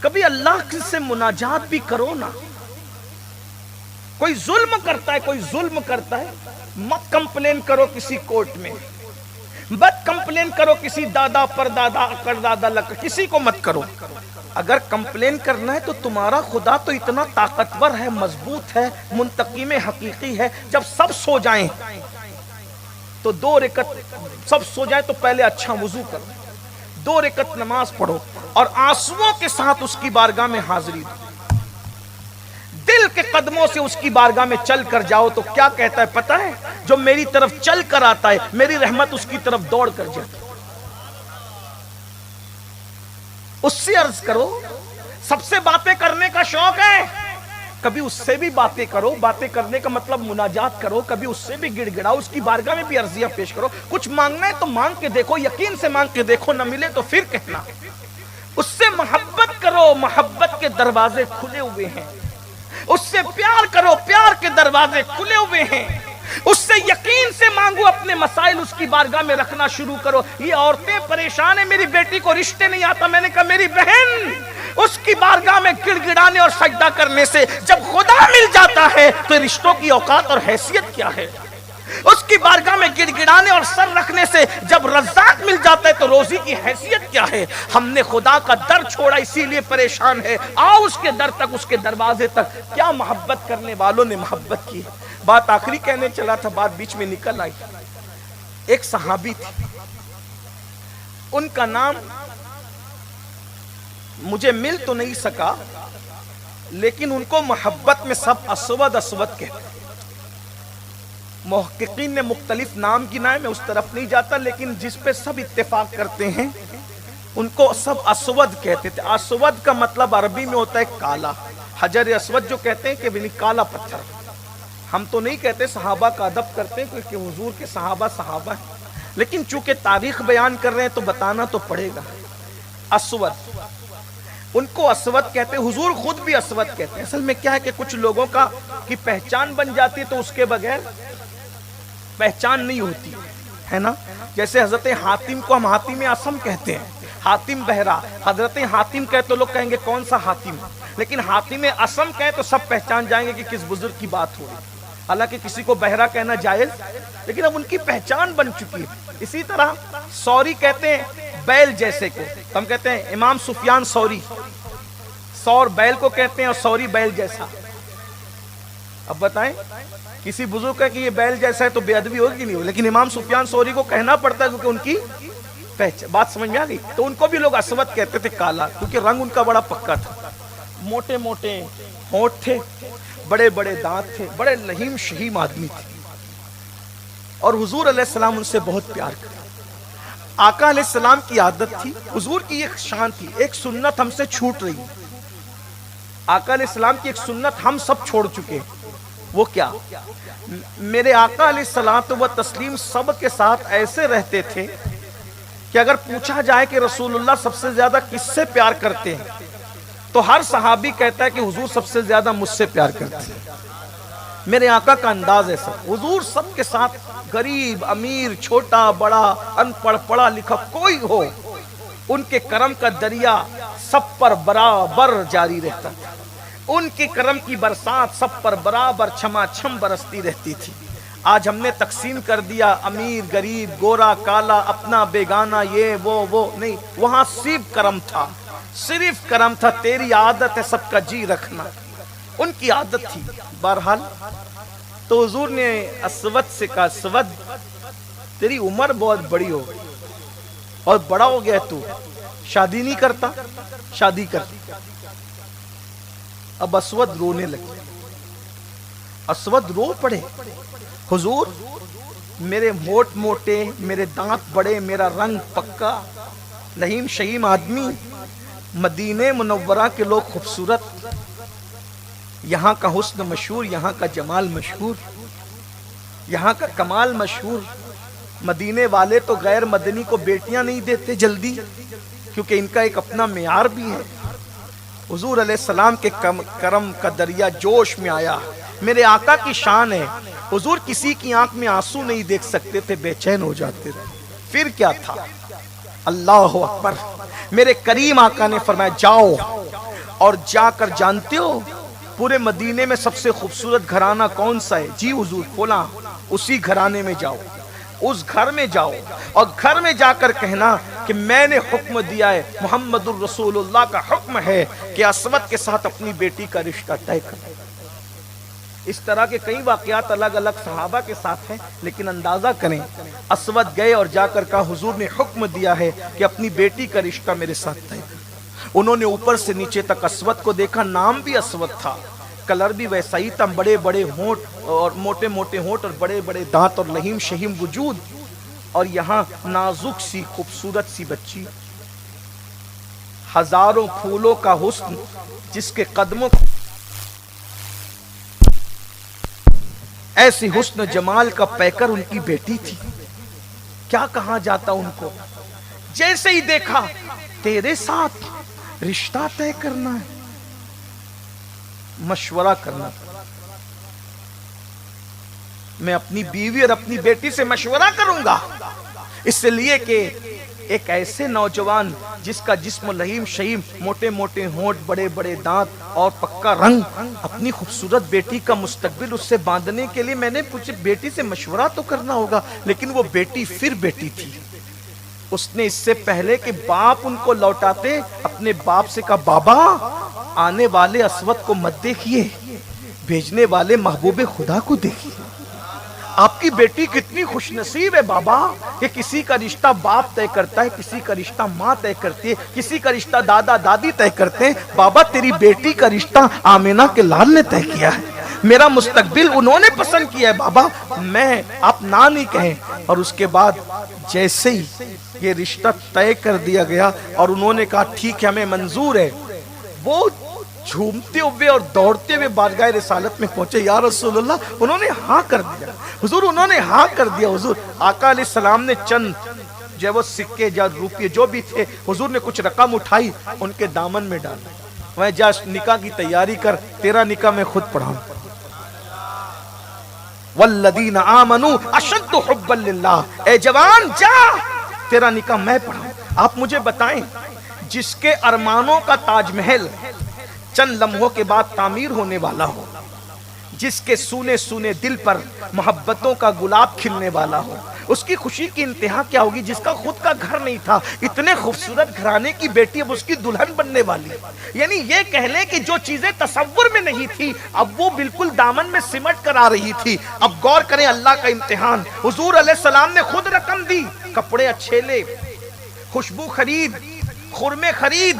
کبھی اللہ سے مناجات بھی کرو نا. کوئی ظلم کرتا ہے، کوئی ظلم کرتا ہے، مت کمپلین کرو کسی کورٹ میں، مت کمپلین کرو کسی دادا پردادا کردادا کسی کو مت کرو. اگر کمپلین کرنا ہے تو تمہارا خدا تو اتنا طاقتور ہے، مضبوط ہے، منتقم حقیقی ہے. جب سب سو جائیں تو 2 رکعت، سب سو جائیں تو پہلے اچھا وضو کرو، 2 رکعت نماز پڑھو اور آنسوؤں کے ساتھ اس کی بارگاہ میں حاضری دو. دل کے قدموں سے اس کی بارگاہ میں چل کر جاؤ تو کیا کہتا ہے پتہ ہے؟ جو میری طرف چل کر آتا ہے میری رحمت اس کی طرف دوڑ کر جاتی. اس سے عرض کرو. سب سے باتیں کرنے کا شوق ہے، کبھی اس سے بھی باتیں کرو. باتیں کرنے کا مطلب مناجات کرو، کبھی اس سے بھی گڑ گڑاؤ، اس کی بارگاہ میں بھی عرضیہ پیش کرو. کچھ مانگنا ہے تو مانگ کے دیکھو، یقین سے مانگ کے دیکھو، نہ ملے تو پھر کہنا. اس سے محبت کرو، محبت کے دروازے کھلے ہوئے ہیں. اس سے پیار کرو، پیار کے دروازے کھلے ہوئے ہیں. اس سے یقین سے مانگو، اپنے مسائل اس کی بارگاہ میں رکھنا شروع کرو. یہ عورتیں پریشان ہیں، میری بیٹی کو رشتے نہیں آتا. میں نے کہا میری بہن، اس کی بارگاہ میں گڑ گڑانے اور سجدہ کرنے سے جب خدا مل جاتا ہے تو رشتوں کی اوقات اور حیثیت کیا ہے؟ اس کی بارگاہ میں گڑ گڑانے اور سر رکھنے سے جب رزاق مل جاتا ہے تو روزی کی حیثیت کیا ہے؟ ہم نے خدا کا در چھوڑا، اسی لیے پریشان ہے. آؤ اس کے در تک، اس کے دروازے تک. کیا محبت کرنے والوں نے محبت کی. بات آخری کہنے چلا تھا، بات بیچ میں نکل آئی. ایک صحابی تھی، ان کا نام مجھے مل تو نہیں سکا، لیکن ان کو محبت میں سب اسود اسود کہتے ہیں. محققین نے مختلف نام گنائے، میں اس طرف نہیں جاتا، لیکن جس پہ سب اتفاق کرتے ہیں ان کو سب اسود کہتے تھے. اسود کا مطلب عربی میں ہوتا ہے کالا. حجر اسود جو کہتے ہیں کہ کالا پتھر. ہم تو نہیں کہتے، صحابہ کا ادب کرتے ہیں کیونکہ حضور کے صحابہ صحابہ ہیں، لیکن چونکہ تاریخ بیان کر رہے ہیں تو بتانا تو پڑے گا. اسود، ان کو اسود کہتے ہیں. حضور خود بھی اسود کہتے ہیں. اصل میں کیا ہے کہ کچھ لوگوں کی پہچان بن جاتی ہے تو اس کے بغیر پہچان نہیں ہوتی ہے نا. جیسے حضرت حاتم کو ہم حاتم اعصم کہتے ہیں، حاتم بہرا. حضرت حاتم کہے تو لوگ کہیں گے کون سا حاتم، لیکن حاتم اعصم کہے تو سب پہچان جائیں گے کہ کس بزرگ کی بات ہو رہی. حالانکہ کسی کو بہرا کہنا جائز، لیکن اب ان کی پہچان بن چکی ہے. اسی طرح سوری کہتے ہیں بیل جیسے کو، ہم کہتے ہیں امام سفیان سوری. سور بیل کو کہتے ہیں اور سوری بیل جیسا. اب بتائیں کسی بزرگ کا کہ یہ بیل جیسا ہے تو بے ادبی ہوگی نہیں ہو، لیکن امام سفیان سوری کو کہنا پڑتا ہے کیونکہ ان کی پہچان. بات سمجھ میں آ گئی؟ تو ان کو بھی لوگ اسود کہتے تھے، کالا، کیونکہ رنگ ان کا بڑا پکا تھا. موٹے موٹے ہونٹ تھے، بڑے بڑے دانت تھے، بڑے لہیم شہیم آدمی تھے. اور حضور علیہ السلام ان سے بہت پیار کرتے. آقا علیہ السلام کی عادت تھی، حضور کی ایک شان تھی، ایک سنت ہم سے چھوٹ رہی. آقا علیہ السلام کی ایک سنت ہم سب چھوڑ چکے. وہ کیا؟ میرے آقا علیہ السلام و تسلیم سب کے ساتھ ایسے رہتے تھے کہ اگر پوچھا جائے کہ رسول اللہ سب سے زیادہ کس سے پیار کرتے ہیں تو ہر صحابی کہتا ہے کہ حضور سب سے زیادہ مجھ سے پیار کرتے ہیں. میرے آقا کا انداز ایسا. حضور سب کے ساتھ، غریب امیر چھوٹا بڑا ان پڑھ پڑھا لکھا کوئی ہو، ان کے کرم کا دریا سب پر برابر جاری رہتا تھا. ان کے کرم کی برسات سب پر برابر چھما چھم برستی رہتی تھی. آج ہم نے تقسیم کر دیا امیر غریب، گورا کالا، اپنا بیگانہ، یہ وہ نہیں. وہاں صرف کرم تھا، صرف کرم تھا. تیری عادت ہے سب کا جی رکھنا، ان کی عادت تھی. بہرحال تو حضور نے اسود سے کہا، اسود تیری عمر بہت بڑی ہو گئی اور بڑا ہو گیا، تو شادی نہیں کرتا؟ شادی کر. اب اسود رونے لگے. اسود رو پڑے. حضور میرے موٹ موٹے، میرے دانت بڑے، میرا رنگ پکا، لہیم شہیم آدمی، مدینہ منورہ کے لوگ خوبصورت، یہاں کا حسن مشہور، یہاں کا جمال مشہور، یہاں کا کمال مشہور. مدینے والے تو غیر مدنی کو بیٹیاں نہیں دیتے جلدی، کیونکہ ان کا ایک اپنا معیار بھی ہے. حضور علیہ السلام کے کرم کا دریا جوش میں آیا. میرے آقا کی شان ہے، حضور کسی کی آنکھ میں آنسو نہیں دیکھ سکتے تھے، بے چین ہو جاتے تھے. پھر کیا تھا؟ اللہ اکبر. میرے کریم آقا نے فرمایا جاؤ اور جا کر جانتے ہو پورے مدینے میں سب سے خوبصورت گھرانہ کون سا ہے؟ جی حضور فلاں، اسی گھرانے میں جاؤ، اس گھر میں جاؤ اور گھر میں جا کر کہنا کہ میں نے حکم دیا ہے، محمد الرسول اللہ کا حکم ہے کہ اسود کے ساتھ اپنی بیٹی کا رشتہ طے کریں۔ اس طرح کے کئی واقعات الگ الگ صحابہ کے ساتھ ہیں، لیکن اندازہ کریں اسود گئے اور جا کر کہا حضور نے حکم دیا ہے کہ اپنی بیٹی کا رشتہ میرے ساتھ طے کریں۔ انہوں نے اوپر سے نیچے تک اسود کو دیکھا، نام بھی اسود تھا، کلر بھی ویسا ہی تھا، بڑے بڑے ہونٹ اور موٹے موٹے ہونٹ اور بڑے بڑے دانت اور لہیم شہیم وجود، اور یہاں نازک سی خوبصورت سی بچی، ہزاروں پھولوں کا حسن، جس کے قدموں ایسی حسن جمال کا پیکر ان کی بیٹی تھی۔ کیا کہا جاتا ان کو؟ جیسے ہی دیکھا تیرے ساتھ رشتہ طے کرنا ہے، مشورہ کرنا، میں اپنی بیوی اور اپنی بیٹی سے مشورہ کروں گا، اس لیے کہ ایک ایسے نوجوان جس کا جسم لہیم شہیم، موٹے موٹے ہونٹ، بڑے بڑے دانت اور پکا رنگ، اپنی خوبصورت بیٹی کا مستقبل اس سے باندھنے کے لیے میں نے مجھے بیٹی سے مشورہ تو کرنا ہوگا۔ لیکن وہ بیٹی پھر بیٹی تھی، اس نے اس سے پہلے کہ باپ ان کو لوٹاتے اپنے باپ سے کہا بابا آنے والے اسود کو مت دیکھیے، بھیجنے والے محبوب خدا کو دیکھیے۔ آپ کی بیٹی کتنی خوش نصیب ہے بابا کہ کسی کا رشتہ باپ طے کرتا ہے، کسی کا رشتہ ماں طے کرتی ہے، کسی کا رشتہ دادا دادی طے کرتے ہیں۔ بابا تیری بیٹی کا رشتہ آمینہ کے لال نے طے کیا ہے، میرا مستقبل انہوں نے پسند کیا ہے بابا، میں آپ نہ نہیں کہیں۔ اور اس کے بعد جیسے ہی یہ رشتہ طے کر دیا گیا اور انہوں نے کہا ٹھیک ہے ہمیں منظور ہے، وہ جھومتے ہوئے اور دوڑتے ہوئے بارگاہ رسالت میں پہنچے، یا رسول اللہ انہوں نے ہاں کر دیا حضور، انہوں نے ہاں کر دیا حضور۔ آقا علیہ السلام نے چند جو وہ سکے یا روپیے جو بھی تھے، حضور نے کچھ رقم اٹھائی ان کے دامن میں ڈالا، میں جا نکاح کی تیاری کر، تیرا نکاح میں خود پڑھاؤں۔ والذین آمنوا اشد حبا للہ، اے جوان جا تیرا نکاح میں پڑھاؤں۔ آپ مجھے بتائیں جس کے ارمانوں کا تاج محل چند لمحوں کے بعد تعمیر ہونے والا ہو، جس کے سونے سونے دل پر محبتوں کا گلاب کھلنے والا ہو، اس کی خوشی کی انتہا کیا ہوگی؟ جس کا خود کا گھر نہیں تھا، اتنے خوبصورت گھرانے کی بیٹی اب اس کی دلہن بننے والی ہے۔ یعنی یہ کہہ لیں کہ جو چیزیں تصور میں نہیں تھی اب وہ بالکل دامن میں سمٹ کر آ رہی تھی۔ اب غور کریں اللہ کا امتحان، حضور علیہ السلام نے خود رقم دی، کپڑے اچھے لے، خوشبو خرید، خرمے خرید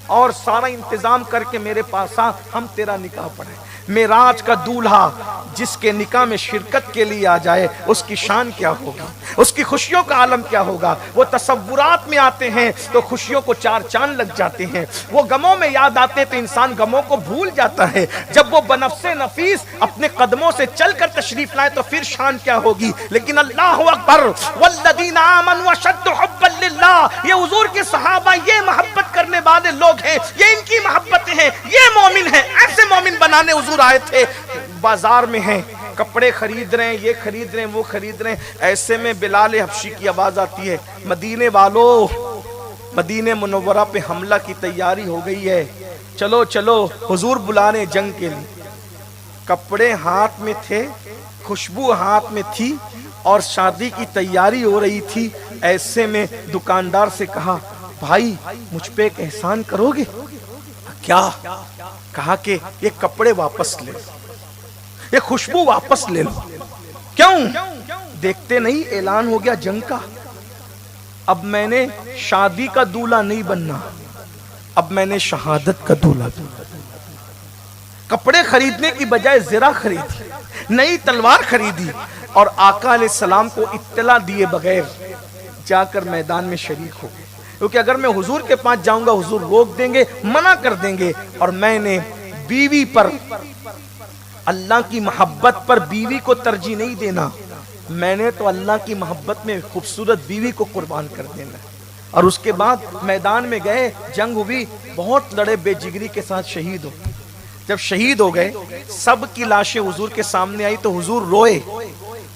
اور سارا انتظام کر کے میرے پاس آ، ہم تیرا نکاح پڑھیں۔ معراج کا دولہا جس کے نکاح میں شرکت کے لیے آ جائے اس کی شان کیا ہوگی، اس کی خوشیوں کا عالم کیا ہوگا۔ وہ تصورات میں آتے ہیں تو خوشیوں کو چار چاند لگ جاتے ہیں، وہ غموں میں یاد آتے تو انسان غموں کو بھول جاتا ہے۔ جب وہ بنفس نفیس اپنے قدموں سے چل کر تشریف لائے تو پھر شان کیا ہوگی۔ لیکن اللہ اکبر، والذین آمنوا اشد حبا للہ، یہ حضور کے صحابہ یہ محبت کرنے والے لوگ ہیں، یہ ان کی محبتیں ہیں، یہ مومن ہیں۔ ایسے مومن بنانے حضور آئے تھے، بازار میں ہیں، کپڑے خرید رہے ہیں، یہ خرید رہے ہیں، وہ خرید رہے ہیں۔ ایسے میں بلال حبشی کی آواز آتی ہے، مدینے والو، مدینے منورہ پہ حملہ کی تیاری ہو گئی ہے، چلو چلو حضور بلانے جنگ کے لیے۔ کپڑے ہاتھ میں تھے، خوشبو ہاتھ میں تھی اور شادی کی تیاری ہو رہی تھی۔ ایسے میں دکاندار سے کہا بھائی مجھ پہ ایک احسان کرو گے؟ کیا؟ کہا کہ یہ کپڑے واپس لے، یہ خوشبو واپس لے لو۔ کیوں؟ دیکھتے نہیں اعلان ہو گیا جنگ کا، اب میں نے شادی کا دولہا نہیں بننا، اب میں نے شہادت کا دولہا بننا۔ کپڑے خریدنے کی بجائے زرہ خریدی، نئی تلوار خریدی اور آقا علیہ السلام کو اطلاع دیے بغیر جا کر میدان میں شریک ہو گئے، کیونکہ اگر میں حضور کے پاس جاؤں گا حضور روک دیں گے، منع کر دیں گے، اور میں نے بیوی پر، اللہ کی محبت پر بیوی کو ترجیح نہیں دینا، میں نے تو اللہ کی محبت میں خوبصورت بیوی کو قربان کر دینا۔ اور اس کے بعد میدان میں گئے، جنگ ہوئی، بہت لڑے، بے جگری کے ساتھ شہید ہو۔ جب شہید ہو گئے سب کی لاشیں حضور کے سامنے آئی تو حضور روئے،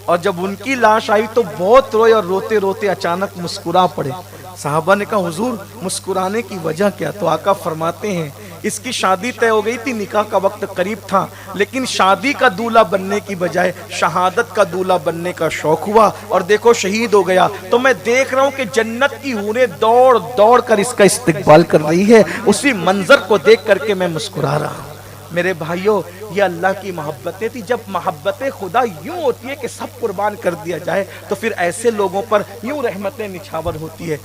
اور جب ان کی لاش آئی تو بہت روئے اور روتے روتے اچانک مسکرا پڑے۔ صحابہ نے کہا حضور مسکرانے کی وجہ کیا؟ تو آقا فرماتے ہیں اس کی شادی طے ہو گئی تھی، نکاح کا وقت قریب تھا، لیکن شادی کا دولہا بننے کی بجائے شہادت کا دولہا بننے کا شوق ہوا اور دیکھو شہید ہو گیا۔ تو میں دیکھ رہا ہوں کہ جنت کی حوریں دوڑ دوڑ کر اس کا استقبال کر رہی ہے، اسی منظر کو دیکھ کر کے میں مسکرا رہا ہوں۔ میرے بھائیوں، یہ اللہ کی محبتیں تھی۔ جب محبت خدا یوں ہوتی ہے کہ سب قربان کر دیا جائے تو پھر ایسے لوگوں پر یوں رحمتیں نچھاور ہوتی ہے۔